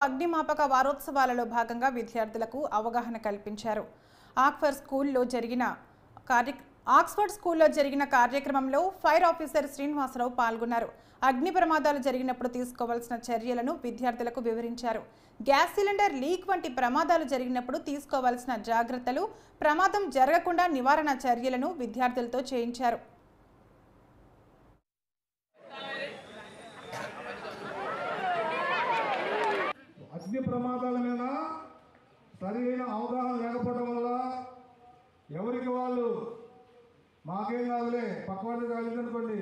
అగ్నిమాపక వారోత్సవాలలో భాగంగా విద్యార్థులకు అవగాహన కల్పించారు. ఆక్స్ఫర్డ్ స్కూల్లో జరిగిన కార్యక్రమంలో ఫైర్ ఆఫీసర్ శ్రీనివాసరావు పాల్గొన్నారు. అగ్ని ప్రమాదాలు జరిగినప్పుడు తీసుకోవాల్సిన చర్యలను విద్యార్థులకు వివరించారు. గ్యాస్ సిలిండర్ లీక్ వంటి ప్రమాదాలు జరిగినప్పుడు తీసుకోవాల్సిన జాగ్రత్తలు, ప్రమాదం జరగకుండా నివారణ చర్యలను విద్యార్థులతో చేయించారు. అగ్ని ప్రమాదాల మీద సరైన అవగాహన లేకపోవడం వల్ల ఎవరికి వాళ్ళు మాకేం కాదులే, పక్కవాడికి కాలింది అనుకోండి,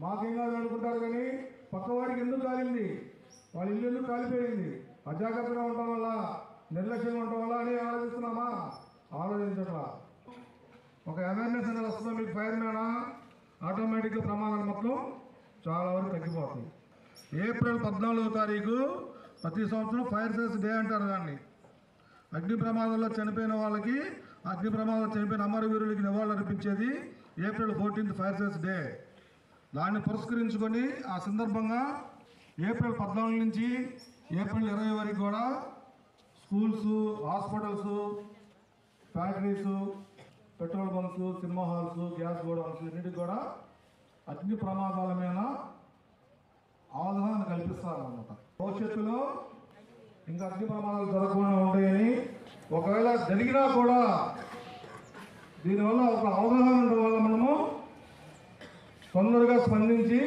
మాకేం కాదు అనుకుంటారు. కానీ పక్కవాడికి ఎందుకు కాలింది, వాళ్ళ ఇల్లు ఎందుకు కాలిపోయింది, అజాగ్రత్తగా ఉండటం వల్ల, నిర్లక్ష్యంగా ఉండటం వల్ల అని ఆలోచిస్తున్నామా? ఆలోచించట్లా. ఒక అవేర్నెస్ అనేది వస్తుందా మీకు ఫైర్ మీద, ఆటోమేటిక్గా ప్రమాదాలు మొత్తం చాలా వరకు తగ్గిపోతుంది. ఏప్రిల్ 14వ తారీఖు ప్రతి సంవత్సరం ఫైర్ సేఫ్టీ డే అంటారు. దాన్ని అగ్ని ప్రమాదంలో చనిపోయిన వాళ్ళకి, అగ్ని ప్రమాదంలో చనిపోయిన అమరవీరులకి నివాళులు అర్పించేది April 14th fire safety day. దాన్ని పురస్కరించుకొని ఆ సందర్భంగా ఏప్రిల్ 14 నుంచి ఏప్రిల్ 20 వరకు కూడా schools, hospitals, factories, petrol bunks, cinema halls, gas godowns ఇన్నిటికి కూడా అగ్ని ప్రమాదాల మీద అవగాహన కల్పిస్తారన్నమాట. భవిష్యత్తులో ఇంకా అగ్ని ప్రమాదాలు జరగకుండా ఉంటాయని, ఒకవేళ జరిగినా కూడా దీనివల్ల ఒక అవగాహన ఉండడం వల్ల మనము తొందరగా స్పందించి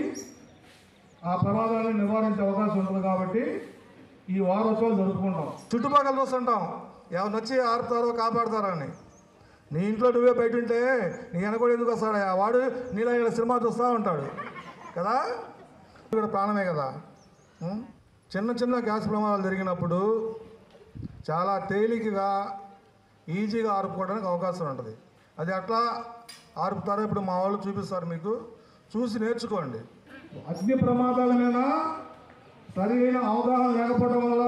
ఆ ప్రమాదాలను నివారించే అవకాశం ఉంటుంది. కాబట్టి ఈ వారోత్సవాలు జరుపుకుంటాం. చుట్టుపక్కల చూస్తుంటాం, ఎవరు వచ్చి ఆపుతారో కాపాడతారో అని. నీ ఇంట్లో నువ్వే బయట ఉంటే నీ వెనకూడ ఎందుకు వస్తాడా? వాడు నీలో సినిమా చూస్తూ ఉంటాడు కదా, కూడా ప్రాణమే కదా. చిన్న చిన్న గ్యాస్ ప్రమాదాలు జరిగినప్పుడు చాలా తేలికగా, ఈజీగా ఆర్పుకోవడానికి అవకాశం ఉంటుంది. అది అట్లా ఆర్పుతారో ఇప్పుడు మా వాళ్ళు చూపిస్తారు, మీకు చూసి నేర్చుకోండి. అగ్ని ప్రమాదాల మీద సరైన అవగాహన లేకపోవడం వల్ల